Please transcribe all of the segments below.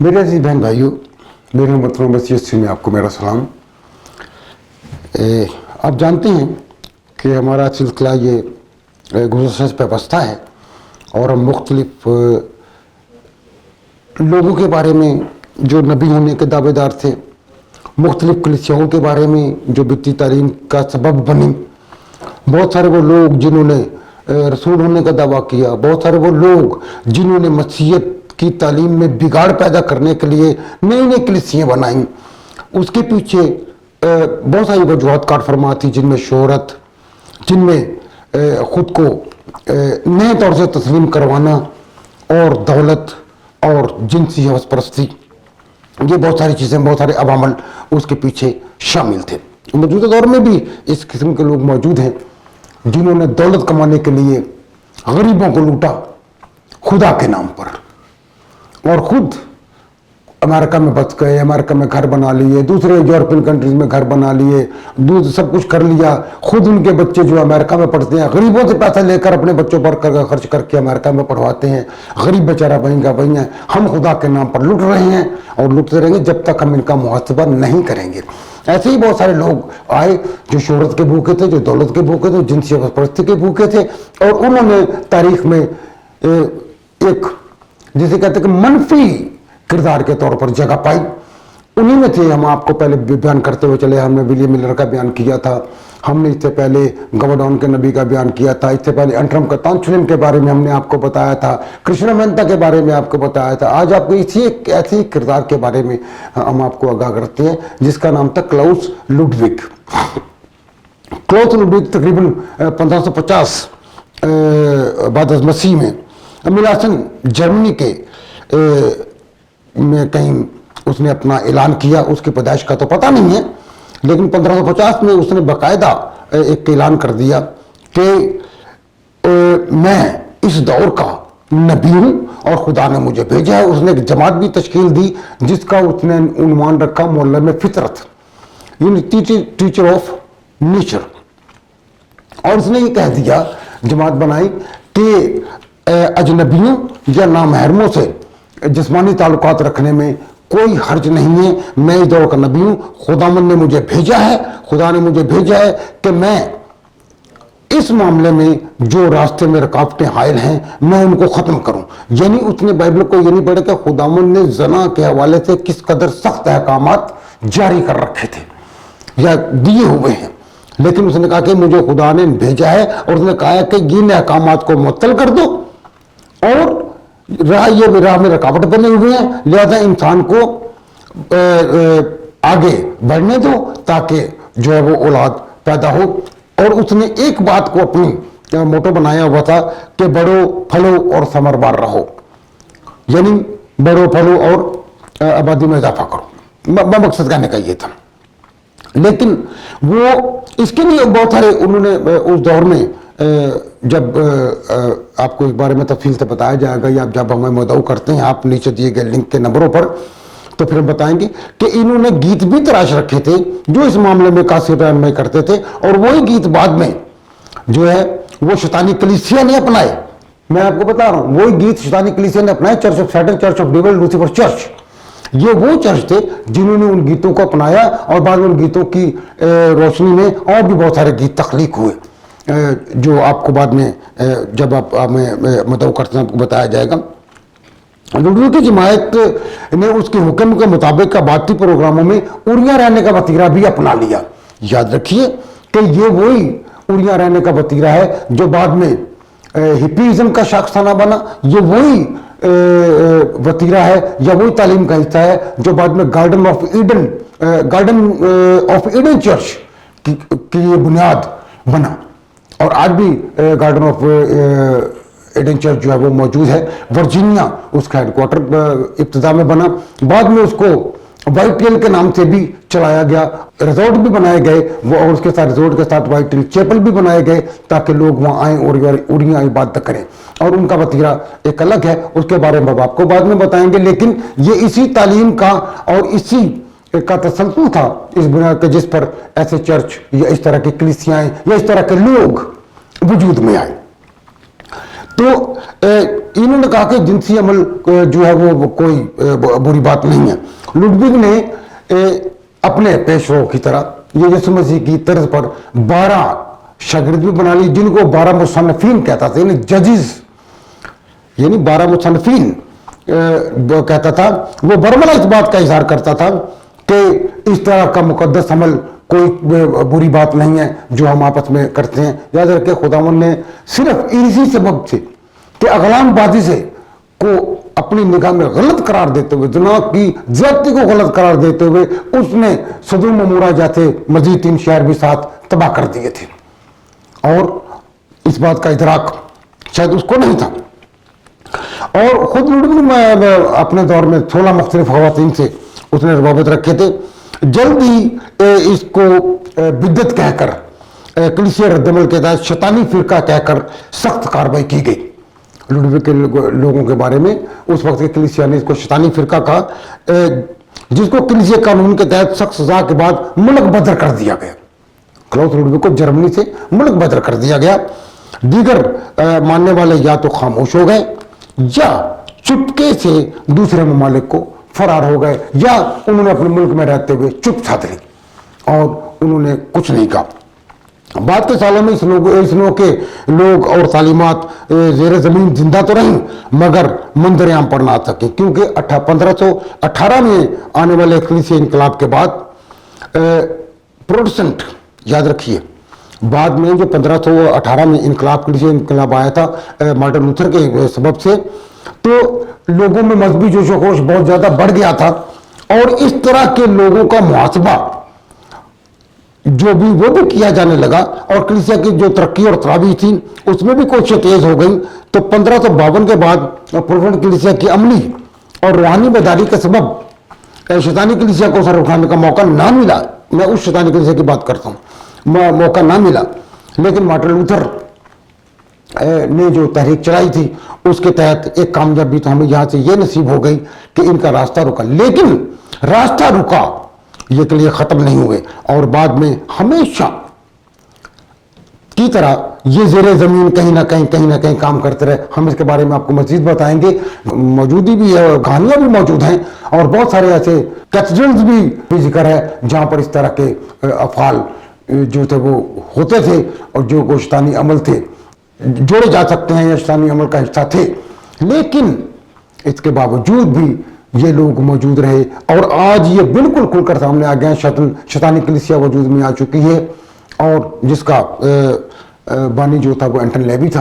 मेरे अजीज बहन भाइयों, मेरे मोहतरम मसीह में आपको मेरा सलाम। आप जानते हैं कि हमारा सिलसिला ये गुज़श्ता पे बस्ता है और हम मुख्तलिफ लोगों के बारे में जो नबी होने के दावेदार थे, मुख्तलिफ कलीसियाओं के बारे में जो बित्ती तालीम का सबब बनी, बहुत सारे वो लोग जिन्होंने रसूल होने का दावा किया, बहुत सारे वो लोग जिन्होंने मसीहत की तालीम में बिगाड़ पैदा करने के लिए नई नई कलीसियाँ बनाई। उसके पीछे बहुत सारी वजूहत कार फरमा थी, जिनमें शोहरत, जिनमें ख़ुद को नए तौर से तस्लीम करवाना और दौलत और जिनसी हवस परस्ती, ये बहुत सारी चीज़ें, बहुत सारे अवामल उसके पीछे शामिल थे। मौजूदा दौर में भी इस किस्म के लोग मौजूद हैं जिन्होंने दौलत कमाने के लिए गरीबों को लूटा खुदा के नाम पर, और ख़ुद अमेरिका में बच गए, अमेरिका में घर बना लिए, दूसरे यूरोपियन कंट्रीज में घर बना लिए, सब कुछ कर लिया। खुद उनके बच्चे जो अमेरिका में पढ़ते हैं गरीबों से पैसा लेकर अपने बच्चों पर खर्च करके अमेरिका में पढ़वाते हैं। गरीब बेचारा वहीं का वहीं है। हम खुदा के नाम पर लूट रहे हैं और लूटते रहेंगे जब तक हम इनका मुहासबा नहीं करेंगे। ऐसे ही बहुत सारे लोग आए जो शोहरत के भूखे थे, जो दौलत के भूखे थे, जिनसी परस्ती के भूखे थे, और उन्होंने तारीख में एक जिसे कहते हैं कि मनफी किरदार के तौर पर जगह पाई। उन्हीं में थे। हम आपको पहले बयान करते हुए चले, हमने विलियम मिलर का बयान किया था, हमने इससे पहले गवाडॉन के नबी का बयान किया था, इससे पहले अंटरम कतांचुलिन के बारे में हमने आपको बताया था, कृष्ण मेहता के बारे में आपको बताया था। आज आपको इसी एक ऐसे ही किरदार के बारे में हम आपको आगाह करते हैं जिसका नाम था क्लाउस लुडविग। क्लाउस लुडविग तकरीबन 1550 बाद मसीह में मिलासन जर्मनी के में कहीं उसने अपना ऐलान किया। उसकी पैदाइश का तो पता नहीं है, लेकिन 1550 में उसने बाकायदा एक ऐलान कर दिया कि मैं इस दौर का नबी हूँ और खुदा ने मुझे भेजा है। उसने एक जमात भी तश्कील दी जिसका उसने उन्वान रखा मुअल्लिम फितरत, यानी टीचर ऑफ नेचर। और उसने ये कह दिया, जमात बनाई कि अजनबियों या नामहरमों से जिस्मानी ताल्लुकात रखने में कोई हर्ज नहीं है। मैं इस दौर का नबी हूँ, खुदावंद ने मुझे भेजा है, खुदा ने मुझे भेजा है कि मैं इस मामले में जो रास्ते में रुकावटें हायल हैं मैं उनको ख़त्म करूँ। यानी उसने बाइबल को ये नहीं पढ़ा कि खुदावंद ने जना के हवाले से किस कदर सख्त अहकामात जारी कर रखे थे या दिए हुए हैं, लेकिन उसने कहा कि मुझे खुदा ने भेजा है और उसने कहा कि इन अहकामात को मुअत्तल कर दो और राह में रुकावट बने हुए हैं, लिहाजा इंसान को आगे बढ़ने दो ताकि जो है वो औलाद पैदा हो। और उसने एक बात को अपनी मोटो बनाया हुआ था कि बढ़ो, फलो और समरबार रहो, यानी बढ़ो, फलो और आबादी में इजाफा करो। मकसद कहने का ये था। लेकिन वो इसके लिए बहुत सारे उन्होंने उस दौर में, जब आपको इस बारे में तफसील से बताया जाएगा या जब हमें मदऊ करते हैं आप नीचे दिए गए लिंक के नंबरों पर, तो फिर हम बताएंगे कि इन्होंने गीत भी तराश रखे थे जो इस मामले में काफी रहनुमाई करते थे, और वही गीत बाद में जो है वो शैतानी कलीसिया ने अपनाए। मैं आपको बता रहा हूँ, वही गीत शैतानी कलीसिया ने अपनाए। Church of Satan, church of devil, Lucifer church, ये वो चर्च थे जिन्होंने उन गीतों को अपनाया और बाद में उन गीतों की रोशनी में और भी बहुत सारे गीत तख्लीक हुए जो आपको बाद में जब आप हमें मदऊ करते हैं आपको बताया जाएगा। लुडविग की जमायत ने उसके हुक्म के मुताबिक कबाती प्रोग्रामों में उड़िया रहने का वतीरा भी अपना लिया। याद रखिए कि ये वही उड़िया रहने का वतीरा है जो बाद में हिप्पीज़म का शाखसाना बना। ये वही वतीरा है या वही तालीम का हिस्सा है जो बाद में गार्डन ऑफ ईडन चर्च की ये बुनियाद बना। और आज भी गार्डन ऑफ ईडन चर्च जो है वो मौजूद है। वर्जीनिया उसका हेडक्वार्टर इब्तिदा में बना, बाद में उसको व्हाइट टेल के नाम से भी चलाया गया। रिजॉर्ट भी बनाए गए वो, और उसके साथ रिजॉर्ट के साथ व्हाइट टेल चैपल भी बनाए गए ताकि लोग वहाँ आएँ और उड़िया इबादत करें। और उनका वतीरा एक अलग है, उसके बारे में आपको बाद में बताएंगे। लेकिन ये इसी तालीम का और इसी का तसलसल था इस बुनियाद के जिस पर ऐसे चर्च या इस तरह की कलीसियाएं या इस तरह के लोग वजूद में आए। तो इन्होंने कहा कि जिनसी अमल जो है वो कोई बुरी बात नहीं है। लुडविग ने अपने पेशरों की तरह ये यीशु मसीह की तर्ज पर 12 शागिर्द भी बना ली, जिनको 12 मुसन्निफीन कहता था, यानी जजिस, यानी 12 मुसन्निफीन कहता था। वो बरमला इस बात का इजहार करता था कि इस तरह का मुकद्दस अमल कोई बुरी बात नहीं है जो हम आपस में करते हैं। याद रखें, खुदावंद ने सिर्फ इसी सबब से कि अगलाम बाजी से को अपनी निगाह में गलत करार देते हुए, जुना की ज्यादती को गलत करार देते हुए उसने सदूम अमूरा जैसे मजीद 3 शहर भी साथ तबाह कर दिए थे, और इस बात का इदराक शायद उसको नहीं था। और खुद लुडविग अपने दौर में 16 मुख्तलिफ खवातीन से उसने रवाबत रखे थे। जल्द ही इसको बिद्दत कहकर, कलीसिया रद्दमल के तहत शैतानी फिरका कहकर सख्त कार्रवाई की गई। लुडविग के लोगों के बारे में उस वक्त के कलीसिया ने इसको शैतानी फिरका कहा, जिसको कलीसिया कानून के तहत सख्त सजा के बाद मुल्क बदर कर दिया गया। क्लॉस लुडविग को जर्मनी से मुल्क बदर कर दिया गया। दीगर मानने वाले या तो खामोश हो गए या चुपके से दूसरे ममालिक को फरार हो गए, या उन्होंने अपने मुल्क में रहते हुए चुप साध ली और उन्होंने कुछ नहीं कहा। बाद के सालों में इस लोगों के लोग और तालीमात जेर जमीन जिंदा तो रहीं, मगर मंजर आम पर ना आ सके, क्योंकि 1518 में आने वाले कलीसिया इनकलाब के बाद प्रोटेस्टेंट, याद रखिए, बाद में जो 1518 में इनकलाब, कलीसिया इनकलाब आया था मार्टिन लूथर के सबब से, तो लोगों में मजहबी जोश व खरोश बहुत ज्यादा बढ़ गया था, और इस तरह के लोगों का मुहासबा जो भी वो भी किया जाने लगा, और कलीसिया की जो तरक्की और तरावी थी उसमें भी कोशिशें तेज हो गई। तो 1552 के बाद प्रोटेस्टेंट कलीसिया की अमली और रूहानी बेदारी के सबब शैतानी कलीसिया को सर उठाने का मौका ना मिला। मैं उस शैतानी कलीसिया की बात करता हूँ, मौका ना मिला। लेकिन मार्टिन लूथर ने जो तहरीक चलाई थी उसके तहत एक कामयाबी तो हमें यहाँ से ये नसीब हो गई कि इनका रास्ता रुका, लेकिन रास्ता रुका ये के लिए ख़त्म नहीं हुए, और बाद में हमेशा की तरह ये ज़ेरे ज़मीन कहीं ना कहीं काम करते रहे। हम इसके बारे में आपको मज़ीद बताएंगे। मौजूदी भी है और कहानियाँ भी मौजूद हैं, और बहुत सारे ऐसे कैथेड्रल्स भी जिक्र है जहाँ पर इस तरह के अफ़ाल जो थे वो होते थे, और जो शैतानी अमल थे जोड़े जा सकते हैं या शैतानी अमल का हिस्सा थे। लेकिन इसके बावजूद भी ये लोग मौजूद रहे, और आज ये बिल्कुल खुलकर सामने आ गए। शैतानी कलीसिया वजूद में आ चुकी है, और जिसका बानी जो था वो एंटन लेवी था,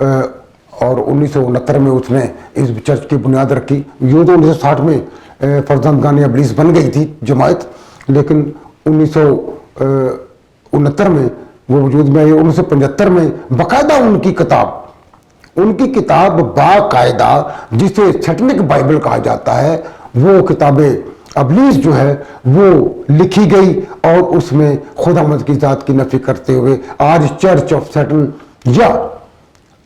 और 1969 में उसने इस चर्च की बुनियाद रखी। यूँ तो 1960 में फर्जंदगान इब्लीस बन गई थी जमायत, लेकिन 1969 में वो वजूद में आई। 1975 में बाकायदा उनकी किताब बाकायदा, जिसे सैटनिक बाइबल कहा जाता है, वो किताबें अबलीस जो है वो लिखी गई, और उसमें खुदावंद की ज़ात की नफी करते हुए आज चर्च ऑफ सैटन या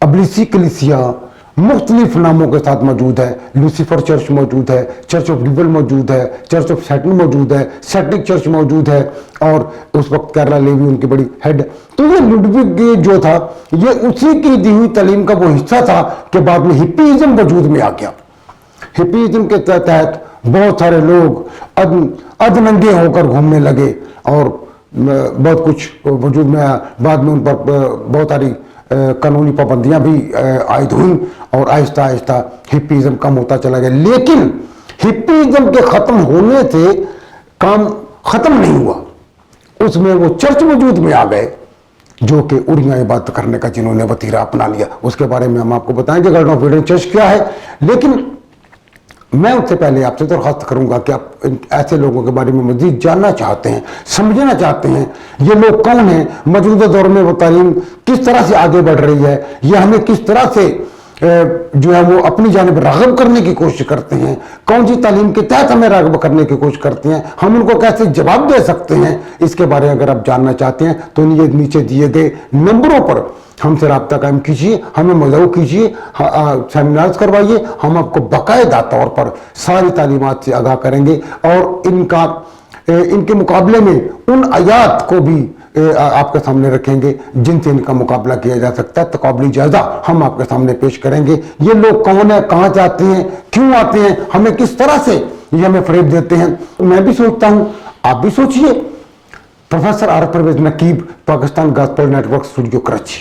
अबलीसी कलीसिया मुख्तलिफ नामों के साथ मौजूद है। लूसीफर चर्च मौजूद है, चर्च ऑफ डिबल मौजूद है, चर्च ऑफ सैटन मौजूद है, सैटनिक चर्च मौजूद है, और उस वक्त कैरला लेवी उनकी बड़ी हेड। तो ये लुडविग जो था ये उसी की दी हुई तालीम का वो हिस्सा था कि बाद में हिप्पीज़म वजूद में आ गया। हिप्पीज़म के तहत बहुत सारे लोग अधनंगे होकर घूमने लगे, और बहुत कुछ वजूद में आया। बाद में उन पर बहुत सारी कानूनी पाबंदियां भी आयद हुई, और आहिस्ता आहिस्ता हिप्पीज़म कम होता चला गया। लेकिन हिप्पीज़म के ख़त्म होने से काम ख़त्म नहीं हुआ, उसमें वो चर्च वजूद में आ गए जो कि उड़िया इबादत करने का जिन्होंने वतीरा अपना लिया। उसके बारे में हम आपको बताएंगे गार्डन ऑफ ईडन चर्च क्या है। लेकिन मैं उससे पहले आपसे दरख्वास्त करूंगा कि आप ऐसे लोगों के बारे में मज़ीद जानना चाहते हैं, समझना चाहते हैं, ये लोग कौन हैं, मौजूदा दौर में वो तालीम किस तरह से आगे बढ़ रही है, ये हमें किस तरह से जो है वो अपनी जानिब राग़िब करने की कोशिश करते हैं, कौन सी तालीम के तहत हमें राग़िब करने की कोशिश करते हैं, हम उनको कैसे जवाब दे सकते हैं। इसके बारे में अगर आप जानना चाहते हैं तो ये नीचे दिए गए नंबरों पर हमसे रब्ता कायम कीजिए, हमें मदऊ कीजिए, सेमिनार्स करवाइए। हम आपको बाकायदा तौर पर सारी तालीमात से आगाह करेंगे, और इनके मुकाबले में उन आयात को भी آپ کے سامنے رکھیں گے جن سے ان کا مقابلہ کیا جا سکتا ہے. تقابلی جائزہ ہم آپ کے سامنے پیش کریں گے. یہ لوگ کون ہیں, کہاں سے آتے ہیں, کیوں آتے ہیں, ہمیں کس طرح سے یہ ہمیں فریب دیتے ہیں. میں بھی سوچتا ہوں, آپ بھی سوچئے. Professor Arif Parvez Naqeeb, Pakistan gospel network, studio Karachi.